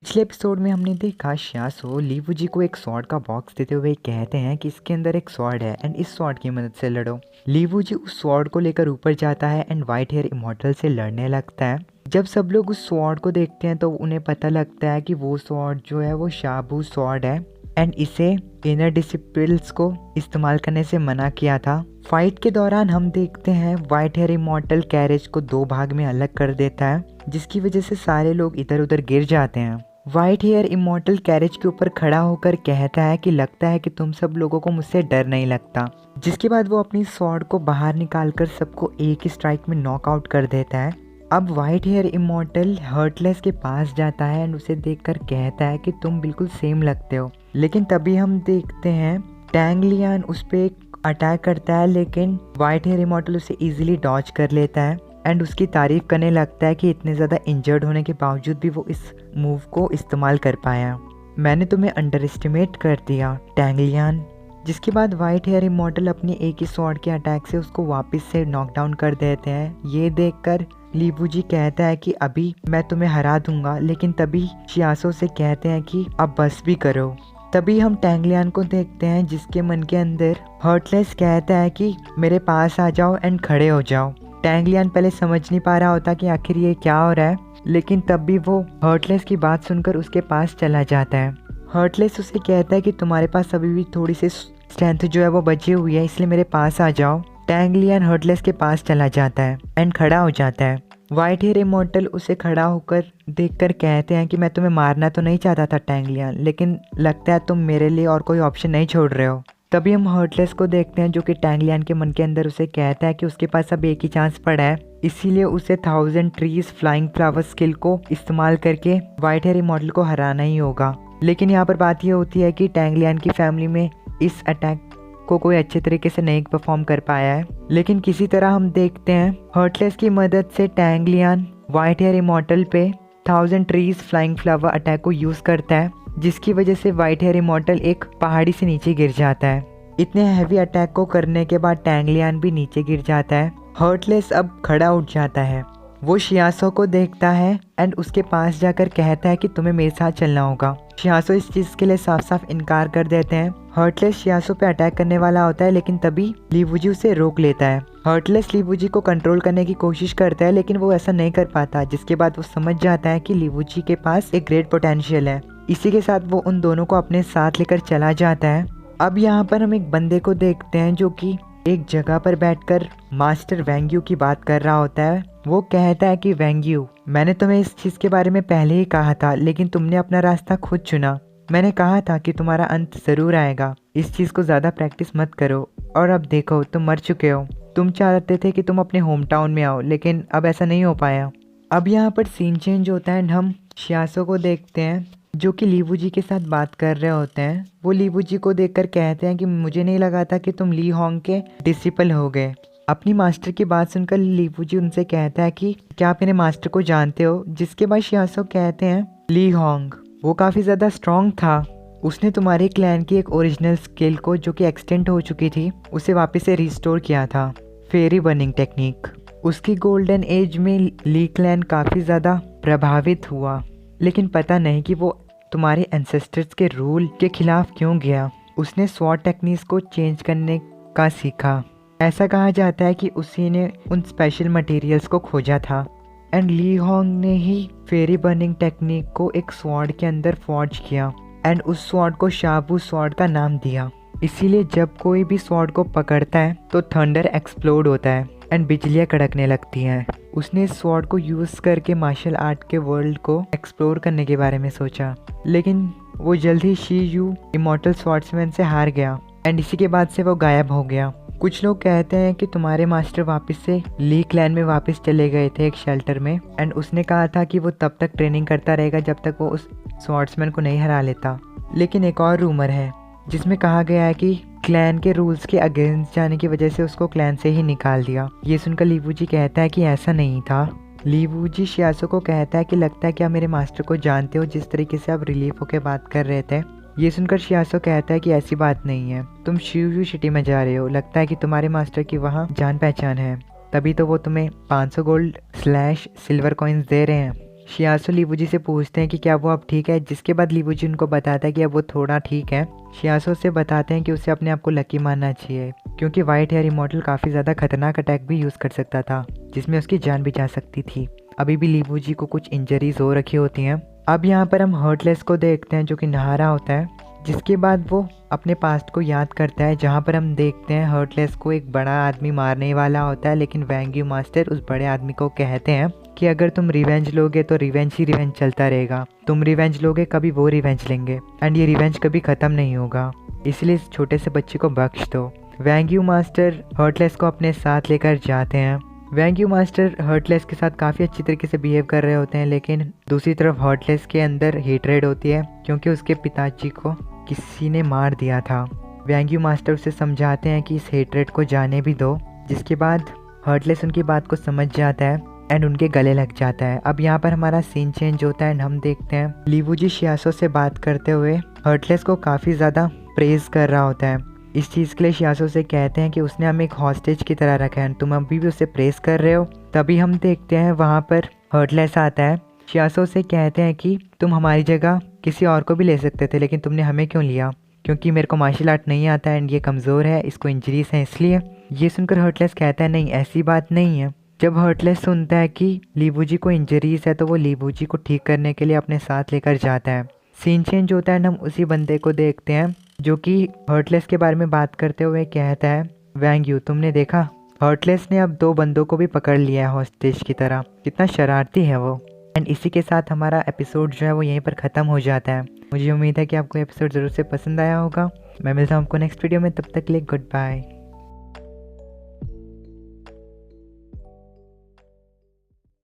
पिछले एपिसोड में हमने देखा श्यासो लीवूजी को एक स्वॉर्ड का बॉक्स देते हुए कहते हैं कि इसके अंदर एक स्वॉर्ड है एंड इस स्वॉर्ड की मदद से लड़ो। लीवूजी उस स्वॉर्ड को लेकर ऊपर जाता है एंड व्हाइट हेयर इमॉर्टल से लड़ने लगता है। जब सब लोग उस स्वॉर्ड को देखते हैं तो उन्हें पता लगता है कि वो स्वॉर्ड जो है वो शाबू स्वॉर्ड है एंड इसे इनर डिसिपल्स को इस्तेमाल करने से मना किया था। फाइट के दौरान हम देखते हैं व्हाइट हेयर इमॉर्टल कैरेज को दो भाग में अलग कर देता है, जिसकी वजह से सारे लोग इधर उधर गिर जाते हैं। व्हाइट हेयर इमॉर्टल कैरेज के ऊपर खड़ा होकर कहता है कि लगता है कि तुम सब लोगों को मुझसे डर नहीं लगता, जिसके बाद वो अपनी स्वॉर्ड को बाहर निकालकर सबको एक ही स्ट्राइक में नॉकआउट कर देता है। अब व्हाइट हेयर इमॉर्टल हर्टलेस के पास जाता है एंड उसे देखकर कहता है कि तुम बिल्कुल सेम लगते हो, लेकिन तभी हम देखते हैं टैंग लियान उस पर एक अटैक करता है, लेकिन व्हाइट हेयर इमॉर्टल उसे इजीली डॉज कर लेता है एंड उसकी तारीफ करने लगता है कि इतने ज़्यादा इंजर्ड होने के बावजूद भी वो इस मूव को इस्तेमाल कर पाया। मैंने तुम्हें अंडर एस्टिमेट कर दिया टैंग लियान। जिसके बाद व्हाइट हेयर इमॉर्टल अपनी एक ही स्वॉर्ड के अटैक से उसको वापस से नॉकडाउन कर देते हैं। ये देखकर लीवूजी कहता है कि अभी मैं तुम्हें हरा दूंगा, लेकिन तभी शियासो से कहते हैं कि अब बस भी करो। तभी हम टैंग लियान को देखते हैं जिसके मन के अंदर हर्टलेस कहता है कि मेरे पास आ जाओ एंड खड़े हो जाओ। टैंग लियान पहले समझ नहीं पा रहा होता कि आखिर ये क्या हो रहा है, लेकिन तब भी वो हर्टलेस की बात सुनकर उसके पास चला जाता है। हर्टलेस उसे कहता है कि तुम्हारे पास अभी भी थोड़ी सी स्ट्रेंथ जो है वो बची हुई है, इसलिए मेरे पास आ जाओ। टैंग लियान हर्टलेस के पास चला जाता है एंड खड़ा हो जाता है। व्हाइट हेयर इमॉर्टल उसे खड़ा होकर देखकर कहते हैं कि मैं तुम्हें मारना तो नहीं चाहता था टैंग लियान, लेकिन लगता है तुम मेरे लिए और कोई ऑप्शन नहीं छोड़ रहे हो। तभी हम हर्टलेस को देखते हैं जो कि टैंग लियान के मन के अंदर उसे कहता है कि उसके पास अब एक ही चांस पड़ा है, इसीलिए उसे 1000 ट्रीज फ्लाइंग फ्लावर स्किल को इस्तेमाल करके व्हाइट हेयर इमॉर्टल को हराना ही होगा। लेकिन यहाँ पर बात ये होती है कि टैंग लियान की फैमिली में इस अटैक को कोई अच्छे तरीके से नहीं परफॉर्म कर पाया है, लेकिन किसी तरह हम देखते हैं हर्टलेस की मदद से Tang Lian white hair immortal पे 1000 ट्रीज फ्लाइंग फ्लावर अटैक को यूज करता है, जिसकी वजह से व्हाइट हेयर इमॉर्टल एक पहाड़ी से नीचे गिर जाता है। इतने हैवी अटैक को करने के बाद टैंग लियान भी नीचे गिर जाता है। हर्टलेस अब खड़ा उठ जाता है। वो शियासो को देखता है एंड उसके पास जाकर कहता है कि तुम्हें मेरे साथ चलना होगा। शियासो इस चीज के लिए साफ साफ इनकार कर देते हैं। हर्टलेस शियासो पे अटैक करने वाला होता है, लेकिन तभी लीवूजी उसे रोक लेता है। हर्टलेस लीवूजी को कंट्रोल करने की कोशिश करता है, लेकिन वो ऐसा नहीं कर पाता, जिसके बाद वो समझ जाता है कि लीवूजी के पास एक ग्रेट पोटेंशियल है। इसी के साथ वो उन दोनों को अपने साथ लेकर चला जाता है। अब यहाँ पर हम एक बंदे को देखते हैं जो कि एक जगह पर बैठकर मास्टर वेंग्यू की बात कर रहा होता है। वो कहता है कि वेंग्यू, मैंने तुम्हें इस चीज के बारे में पहले ही कहा था, लेकिन तुमने अपना रास्ता खुद चुना। मैंने कहा था कि तुम्हारा अंत जरूर आएगा, इस चीज को ज्यादा प्रैक्टिस मत करो, और अब देखो तुम मर चुके हो। तुम चाहते थे कि तुम अपने होम टाउन में आओ, लेकिन अब ऐसा नहीं हो पाया। अब यहाँ पर सीन चेंज होता है, हम शियासो को देखते हैं जो कि लीवूजी के साथ बात कर रहे होते हैं। वो लीवूजी को देखकर कहते हैं कि मुझे नहीं लगा था कि तुम ली होंग के डिसिपल हो गए। अपनी मास्टर की बात सुनकर लीवूजी उनसे कहता है कि क्या आप मेरे मास्टर को जानते हो। जिसके बाद शियासो कहते हैं ली होंग वो काफ़ी ज़्यादा स्ट्रॉन्ग था, उसने तुम्हारे क्लैन की एक ओरिजिनल स्किल को जो कि एक्सटेंड हो चुकी थी उसे वापस से रिस्टोर किया था, फेरी बर्निंग टेक्निक। उसकी गोल्डन एज में ली क्लैन काफ़ी ज़्यादा प्रभावित हुआ, लेकिन पता नहीं कि वो तुम्हारे एंसेस्टर्स के रूल के खिलाफ क्यों गया। उसने स्वॉर्ड टेक्निक्स को चेंज करने का सीखा। ऐसा कहा जाता है कि उसी ने उन स्पेशल मटेरियल्स को खोजा था एंड ली होंग ने ही फेरी बर्निंग टेक्निक को एक स्वॉर्ड के अंदर फॉर्ज किया एंड उस स्वॉर्ड को शाबू स्वॉर्ड का नाम दिया। इसीलिए जब कोई भी स्वॉर्ड को पकड़ता है तो थंडर एक्सप्लोड होता है एंड बिजलियाँ कड़कने लगती हैं। उसने इस स्वॉर्ड को यूज़ करके मार्शल आर्ट के वर्ल्ड को एक्सप्लोर करने के बारे में सोचा, लेकिन वो जल्द ही शी यू इमॉर्टल स्वॉर्ड्समैन से हार गया एंड इसी के बाद से वो गायब हो गया। कुछ लोग कहते हैं कि तुम्हारे मास्टर वापस से ली क्लैन में वापस चले गए थे एक शेल्टर में एंड उसने कहा था कि वो तब तक ट्रेनिंग करता रहेगा जब तक वो उस स्वॉर्ड्समैन को नहीं हरा लेता। लेकिन एक और रूमर है जिसमें कहा गया है कि क्लैन के रूल्स के अगेंस्ट जाने की वजह से उसको क्लैन से ही निकाल दिया। ये सुनकर लीवूजी कहता है कि ऐसा नहीं था। लीवूजी शियासो को कहता है कि लगता है कि आप मेरे मास्टर को जानते हो, जिस तरीके से आप रिलीफ होकर बात कर रहे थे। ये सुनकर शियासो कहता है कि ऐसी बात नहीं है, तुम शिवयू सिटी में जा रहे हो, लगता है कि तुम्हारे मास्टर की वहाँ जान पहचान है, तभी तो वो तुम्हें 500 गोल्ड / सिल्वर कॉइन्स दे रहे हैं। शियासो लीवूजी से पूछते हैं कि क्या वो अब ठीक है, जिसके बाद लीवूजी उनको बताता है कि अब वो थोड़ा ठीक है। शियासो से बताते हैं कि उसे अपने आप को लकी मानना चाहिए, क्योंकि वाइट हेयर इमॉर्टल काफ़ी ज़्यादा खतरनाक अटैक भी यूज़ कर सकता था, जिसमें उसकी जान भी जा सकती थी। अभी भी लीवूजी को कुछ इंजरीज हो रखी होती हैं। अब यहाँ पर हम हर्टलेस को देखते हैं जो कि नहा रहा होता है, जिसके बाद वो अपने पास्ट को याद करता है, जहाँ पर हम देखते हैं हर्टलेस को एक बड़ा आदमी मारने वाला होता है, लेकिन वैंग यू मास्टर उस बड़े आदमी को कहते हैं कि अगर तुम रिवेंज लोगे तो रिवेंज ही रिवेंज चलता रहेगा, तुम रिवेंज लोगे कभी वो रिवेंज लेंगे एंड ये रिवेंज कभी ख़त्म नहीं होगा, इसलिए इस छोटे से बच्चे को बख्श दो। वैंग यू मास्टर हर्टलेस को अपने साथ लेकर जाते हैं। वैंग यू मास्टर हर्टलेस के साथ काफ़ी अच्छी तरीके से बिहेव कर रहे होते हैं, लेकिन दूसरी तरफ हर्टलेस के अंदर हेटरेड होती है, क्योंकि उसके पिताजी को किसी ने मार दिया था। वैंग यू मास्टर उसे समझाते हैं कि इस हेटरेड को जाने भी दो, जिसके बाद हर्टलेस उनकी बात को समझ जाता है एंड उनके गले लग जाता है। अब यहाँ पर हमारा सीन चेंज होता है एंड हम देखते हैं लीवूजी शियासो से बात करते हुए हर्टलेस को काफ़ी ज़्यादा प्रेज कर रहा होता है। इस चीज़ के लिए शियासो से कहते हैं कि उसने हमें एक हॉस्टेज की तरह रखा है, तुम अभी भी उसे प्रेस कर रहे हो। तभी हम देखते हैं वहाँ पर हर्टलेस आता है। शियासो से कहते हैं कि तुम हमारी जगह किसी और को भी ले सकते थे, लेकिन तुमने हमें क्यों लिया? क्योंकि मेरे को मार्शल आर्ट नहीं आता एंड ये कमज़ोर है, इसको इंजरीज हैं इसलिए। ये सुनकर हर्टलेस कहता है नहीं, ऐसी बात नहीं है। जब हर्टलेस सुनता है कि लीवूजी को इंजरीज है तो वो लीवूजी को ठीक करने के लिए अपने साथ लेकर जाता है। सीन चेंज होता है, हम उसी बंदे को देखते हैं जो कि हर्टलेस के बारे में बात करते हुए कहता है वैंग यू तुमने देखा, हर्टलेस ने अब 2 बंदों को भी पकड़ लिया है हॉस्टेज की तरह, कितना शरारती है वो। एंड इसी के साथ हमारा एपिसोड जो है वो यहीं पर ख़त्म हो जाता है। मुझे उम्मीद है कि आपको एपिसोड ज़रूर से पसंद आया होगा। मैं मिलता हूँ आपको नेक्स्ट वीडियो में, तब तक के लिए गुड बाय।